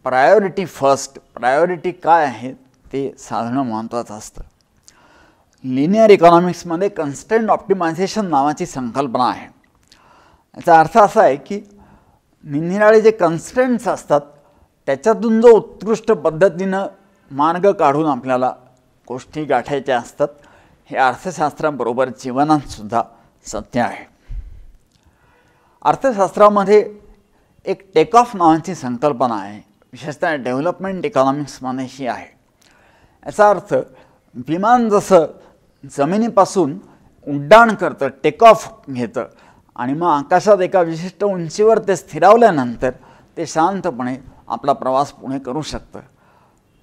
Priority first. प्रायोरिटी काय आहे ते साधणं महत्त्वाचं असतं. लिनियर इकॉनॉमिक्समध्ये कन्स्टंट ऑप्टिमायझेशन नावाची संकल्पना आहे. याचा अर्थ असा आहे की निरनिराळे जे कन्स्टंट्स असतात त्याच्यातून जो उत्कृष्ट पद्धतीनं मार्ग काढून आपल्याला गोष्टी गाठायच्या असतात, हे अर्थशास्त्राबरोबर जीवनातसुद्धा सत्य आहे. अर्थशास्त्रामध्ये एक टेक ऑफ नावाची संकल्पना आहे, विशेषतः डेव्हलपमेंट इकॉनॉमिक्समध्ये ही आहे. याचा अर्थ विमान जसं जमिनीपासून उड्डाण करतं, टेक ऑफ घेतं आणि मग आकाशात एका विशिष्ट उंचीवर ते स्थिरावल्यानंतर ते शांतपणे आपला प्रवास पुढे करू शकतं.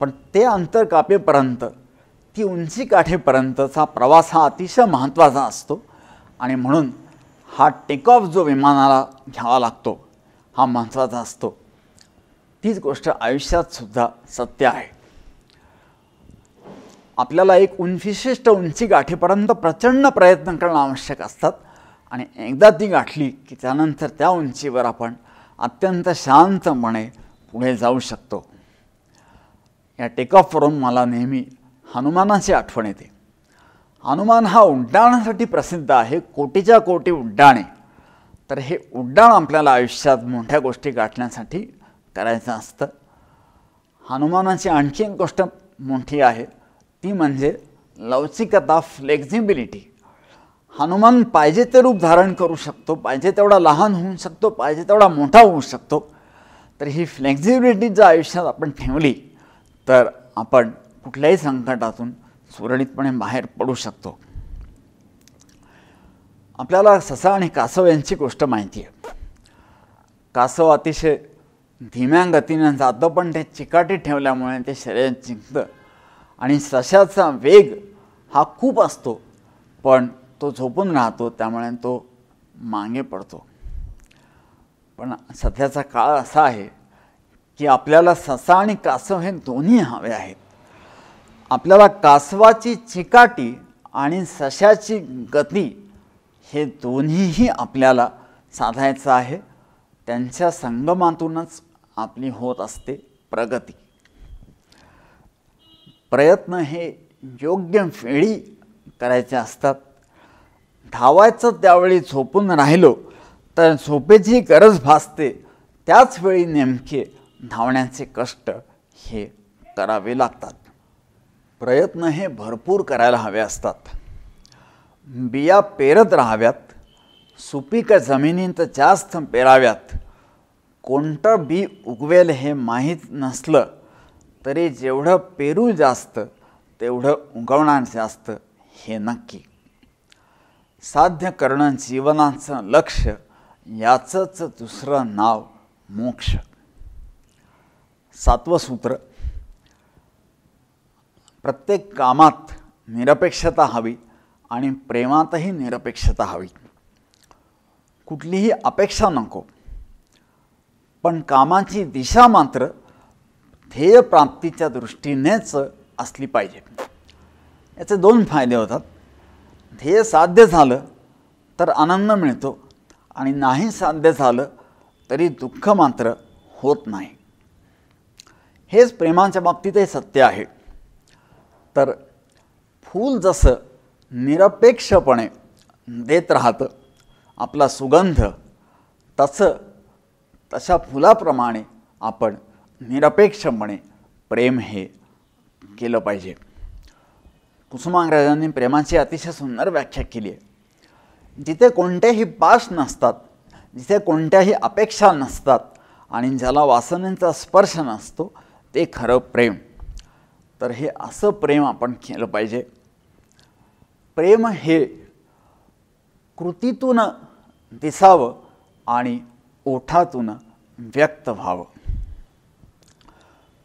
पण ते अंतर कापेपर्यंत, ती उंची गाठेपर्यंतचा प्रवास हा अतिशय महत्त्वाचा असतो आणि म्हणून हा टेक ऑफ जो विमानाला घ्यावा लागतो हा महत्त्वाचा असतो. तीच गोष्ट आयुष्यात सुद्धा सत्य आहे. आपल्याला एक विशिष्ट उंची गाठेपर्यंत प्रचंड प्रयत्न करणं आवश्यक असतात आणि एकदा ती गाठली की त्यानंतर त्या उंचीवर आपण अत्यंत शांतपणे पुढे जाऊ शकतो. या टेक ऑफवरून मला नेहमी हनुमानाची आठवण येते. हनुमान हा उड्डाणासाठी प्रसिद्ध आहे, कोटीच्या कोटी उड्डाणे. तर हे उड्डाण आपल्याला आयुष्यात मोठ्या गोष्टी गाठण्यासाठी करायचं असतं. हनुमानाची आणखी एक गोष्ट मोठी आहे, ती म्हणजे लवचिकता, फ्लेक्झिबिलिटी. हनुमान पाहिजे ते रूप धारण करू शकतो, पाहिजे तेवढा लहान होऊ शकतो, पाहिजे तेवढा मोठा होऊ शकतो. तर ही फ्लेक्झिबिलिटी जर आयुष्यात आपण ठेवली तर आपण कुठल्याही संकटातून सुरळीतपणे बाहेर पडू शकतो. आपल्याला ससा आणि कासव यांची गोष्ट माहिती आहे. कासव अतिशय धीम्या गतीने जातं, पण ते चिकाटी ठेवल्यामुळे ते शर्यत जिंकतं आणि सशाचा वेग हा खूप असतो, पण तो झोपून राहतो, त्यामुळे तो मागे पडतो. पण सध्याचा काळ असा आहे की आपल्याला ससा आणि कासव हे दोन्ही हवे आहेत. आपल्याला कासवाची चिकाटी आणि सशाची गती हे दोन्हीही आपल्याला साधायचं आहे. त्यांच्या संगमातूनच आपली होत असते प्रगती. प्रयत्न हे योग्य वेळी करायचे असतात. धावायचं त्यावेळी झोपून राहिलो तर झोपेची गरज भासते, त्याच वेळी नेमके धावण्याचे कष्ट हे करावे लागतात. प्रयत्न हे भरपूर करायला हवे असतात. बिया पेरत राहाव्यात, सुपीक जमिनीत जास्त पेराव्यात. कोणतं बी उगवेल हे माहीत नसलं तरी जेवढं पेरू जास्त तेवढं उगवणार जास्त हे नक्की. साध्य करणं जीवनाचं लक्ष्य, याचंच दुसरं नाव मोक्ष. 7वं सूत्र, प्रत्येक कामात निरपेक्षता हवी आणि प्रेमातही निरपेक्षता हवी. कुठलीही अपेक्षा नको, पण कामाची दिशा मात्र ध्येयप्राप्तीच्या दृष्टीनेच असली पाहिजे. याचे 2 फायदे होतात. ध्येय साध्य झालं तर आनंद मिळतो आणि नाही साध्य झालं तरी दुःख मात्र होत नाही. हेच प्रेमाच्या बाबतीतही सत्य आहे. तर फूल जसं निरपेक्षपणे देत राहतं आपला सुगंध, तशा फुलाप्रमाणे आपण निरपेक्षपणे प्रेम हे केलं पाहिजे. कुसुमाग्रजांनी प्रेमाची अतिशय सुंदर व्याख्या केली आहे. जिथे कोणतेही पाश नसतात, जिथे कोणत्याही अपेक्षा नसतात आणि ज्याला वासनेचा स्पर्श नसतो ते खरं प्रेम. तर हे असं प्रेम आपण केलं पाहिजे. प्रेम हे कृतीतून दिसावं आणि ओठातून व्यक्त व्हावं.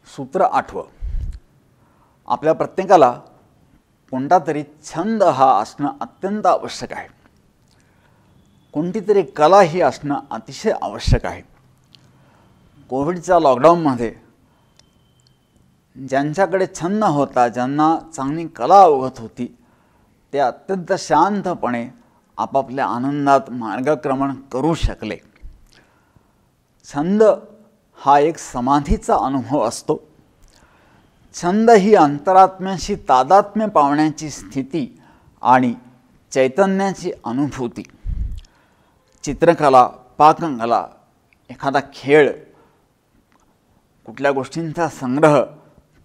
सूत्र 8वं, आपल्या प्रत्येकाला कोणता तरी छंद हा असणं अत्यंत आवश्यक आहे. कोणती तरी कला ही असणं अतिशय आवश्यक आहे. कोविडच्या लॉकडाऊनमध्ये ज्यांच्याकडे छंद होता, ज्यांना चांगली कला अवगत होती, ते अत्यंत शांतपणे आपापल्या आनंदात मार्गक्रमण करू शकले. छंद हा एक समाधीचा अनुभव असतो. छंद ही अंतरात्म्याशी तादात्म्य पावण्याची स्थिती आणि चैतन्याची अनुभूती. चित्रकला, पाककला, एखादा खेळ, कुठल्या गोष्टींचा संग्रह,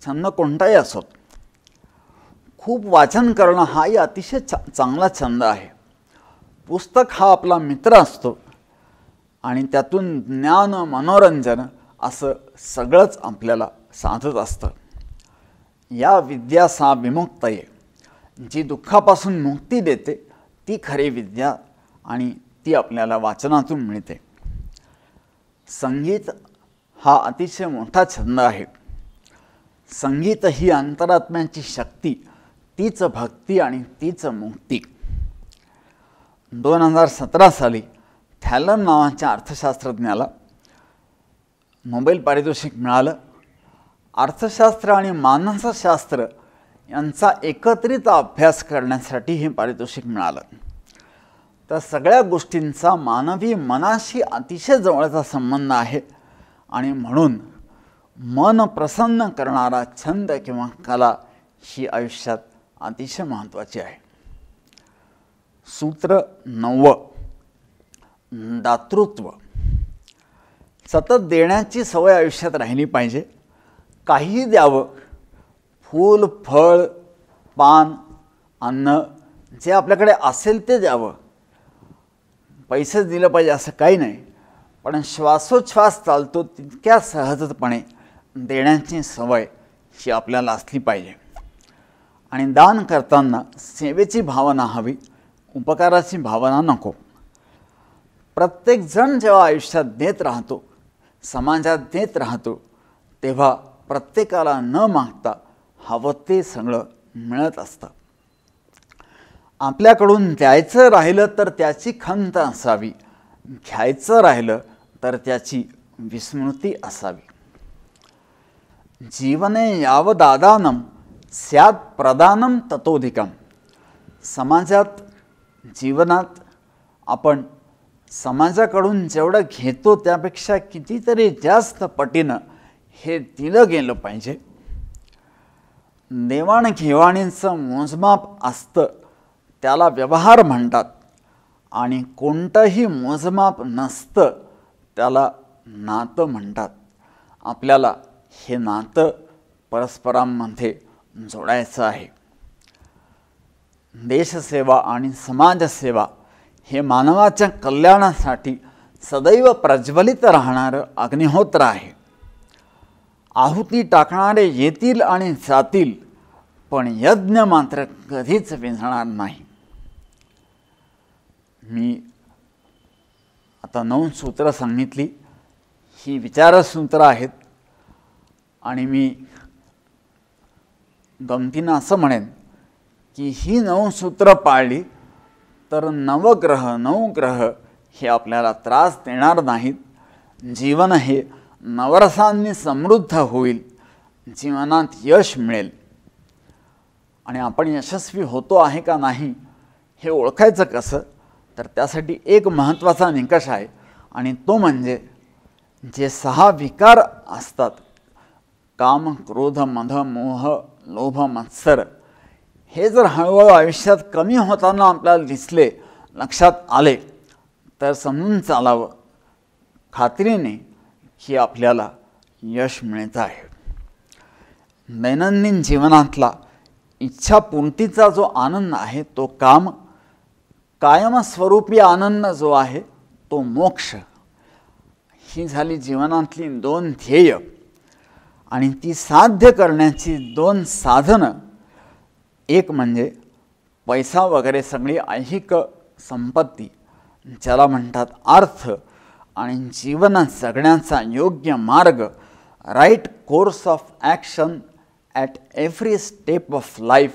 छंद कोणताही असो. खूप वाचन करणं हाही अतिशय चांगला छंद आहे. पुस्तक हा आपला मित्र असतो आणि त्यातून ज्ञान, मनोरंजन असं सगळंच आपल्याला साधत असतं. या विद्या सा विमुक्तये, जी दुःखापासून मुक्ती देते ती खरी विद्या आणि ती आपल्याला वाचनातून मिळते. संगीत हा अतिशय मोठा छंद आहे. संगीत ही अंतरात्म्याची शक्ती, तीच भक्ती आणि तीच मुक्ती. 2017 साली थॅलर नावाच्या अर्थशास्त्रज्ञाला नोबेल पारितोषिक मिळालं. अर्थशास्त्र आणि मानसशास्त्र यांचा एकत्रित अभ्यास करण्यासाठी हे पारितोषिक मिळालं. तर सगळ्या गोष्टींचा मानवी मनाशी अतिशय जवळचा संबंध आहे आणि म्हणून मन प्रसन्न करणारा छंद किंवा कला ही आयुष्यात अतिशय महत्त्वाची आहे. सूत्र 9, दातृत्व. सतत देण्याची सवय आयुष्यात राहिली पाहिजे. काहीही द्यावं, फूल, फळ, पान, अन्न, जे आपल्याकडे असेल ते द्यावं. पैसे दिलं पाहिजे असं काही नाही, पण श्वासोच्छ्वास चालतो तितक्या सहजपणे देण्याची सवय ही आपल्याला असली पाहिजे. आणि दान करताना सेवेची भावना हवी, उपकाराची भावना नको. प्रत्येकजण जेव्हा आयुष्यात देत राहतो, समाजात देत राहतो, तेव्हा प्रत्येकाला न मागता हवं ते सगळं मिळत असतं. आपल्याकडून द्यायचं राहिलं तर त्याची खंत असावी, घ्यायचं राहिलं तर त्याची विस्मृती असावी. जीवने यावदादानं स्यात् प्रदानं ततोधिकं. समाजात, जीवनात आपण समाजाकडून जेवढं घेतो त्यापेक्षा कितीतरी जास्त पटीनं हे दिलं गेलं पाहिजे. देवाणघेवाणीचं मोजमाप असतं त्याला व्यवहार म्हणतात आणि कोणतंही मोजमाप नसतं त्याला नातं म्हणतात. आपल्याला हे नातं परस्परांमध्ये जोडायचं आहे. देशसेवा आणि समाजसेवा हे मानवाच्या कल्याणासाठी सदैव प्रज्वलित राहणारं अग्निहोत्र आहे. आहुती टाकणारे येतील आणि जातील, पण यज्ञ मात्र कधीच विझणार नाही. मी आता 9 सूत्र सांगितली. ही विचारसूत्र आहेत आणि मी गमतीनं असं म्हणेन की ही 9 सूत्र पाळली तर नवग्रह 9 ग्रह हे आपल्याला त्रास देणार नाहीत. जीवन हे नवरसांनी समृद्ध होईल, जीवनात यश मिळेल. आणि आपण यशस्वी होतो आहे का नाही हे ओळखायचं कसं, तर त्यासाठी एक महत्त्वाचा निकष आहे आणि तो म्हणजे जे 6 विकार असतात, काम, क्रोध, मद, मोह, लोभ, मत्सर, हे जर हळूहळू आयुष्यात कमी होताना आपल्याला दिसले, लक्षात आले, तर समजून चालावं खात्रीने की आपल्याला यश मिळतं आहे. दैनंदिन जीवनातला इच्छापूर्तीचा जो आनंद आहे तो काम, कायमस्वरूपी आनंद जो आहे तो मोक्ष. ही झाली जीवनातली 2 ध्येय आणि ती साध्य करण्याची 2 साधनं. एक म्हणजे पैसा वगैरे सगळी ऐहिक संपत्ती, ज्याला म्हणतात अर्थ, आणि जीवन जगण्याचा योग्य मार्ग, right course of action at every step of life,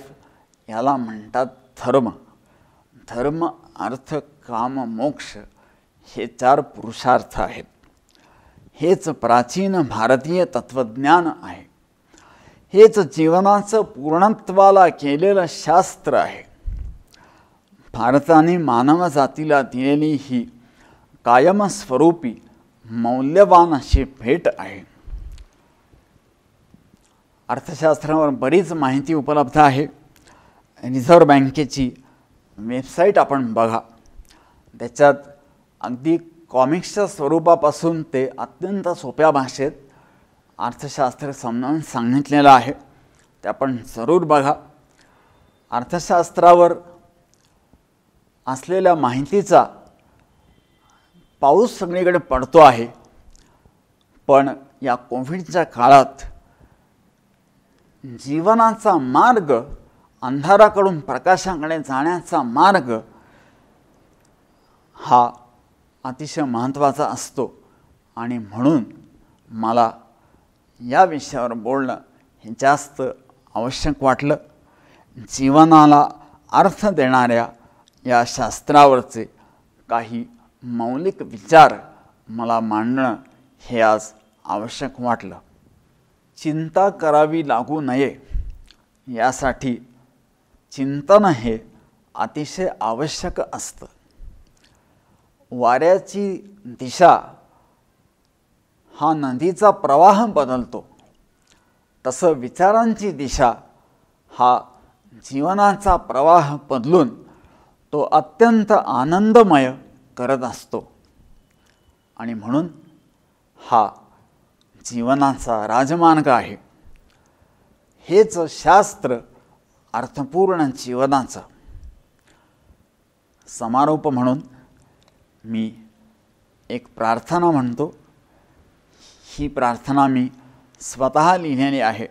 याला म्हणतात धर्म. धर्म, अर्थ, काम, मोक्ष हे 4 पुरुषार्थ आहेत. हेच प्राचीन भारतीय तत्त्वज्ञान आहे. हेच जीवनाचं पूर्णत्वाला केलेलं शास्त्र आहे. भारताने मानवजातीला दिलेली ही कायमस्वरूपी मौल्यवान अशी भेट आहे. अर्थशास्त्रावर बरीच माहिती उपलब्ध आहे. रिझर्व्ह बँकेची वेबसाईट आपण बघा. त्याच्यात अगदी कॉमिक्सच्या स्वरूपापासून ते अत्यंत सोप्या भाषेत अर्थशास्त्र समजावून सांगितलेलं आहे. ते आपण जरूर बघा. अर्थशास्त्रावर असलेल्या माहितीचा पाऊस सगळीकडे पडतो आहे, पण या कोविडच्या काळात जीवनाचा मार्ग, अंधाराकडून प्रकाशाकडे जाण्याचा मार्ग हा अतिशय महत्त्वाचा असतो. आणि म्हणून मला या विषयावर बोलणं हे जास्त आवश्यक वाटलं. जीवनाला अर्थ देणाऱ्या या शास्त्रावरचे काही मौलिक विचार मला मांडणं हे आज आवश्यक वाटलं. चिंता करावी लागू नये यासाठी चिंतन हे अतिशय आवश्यक असतं. वाऱ्याची दिशा हा नदीचा प्रवाह बदलतो, तसं विचारांची दिशा हा जीवनाचा प्रवाह बदलून तो अत्यंत आनंदमय करत असतो. आणि म्हणून हा जीवनाचा राजमार्ग आहे. हेच शास्त्र अर्थपूर्ण जीवनाचं. समारोप म्हणून मी एक प्रार्थना म्हणतो. ही प्रार्थना मी स्वतः लिहिलेली आहे.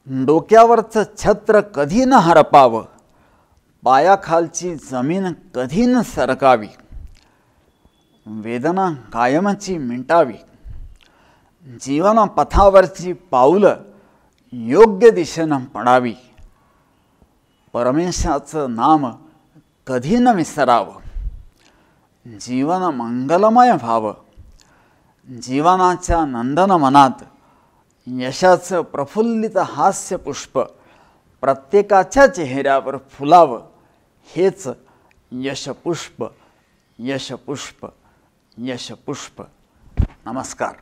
डोक्यावरचं छत्र कधी न हरपावं, पायाखालची जमीन कधी न सरकावी, वेदना कायमची मिटावी, जीवनपथावरची पाऊलं योग्य दिशेनं पडावी, परमेशाचं नाम कधी न विसरावं, जीवन मंगलमय व्हावं, जीवनाच्या नंदनवनात यशाचं प्रफुल्लित हास्य पुष्प प्रत्येकाच्या चेहऱ्यावर फुलावं, हेच यशपुष्प, यशपुष्प, यशपुष्प. नमस्कार.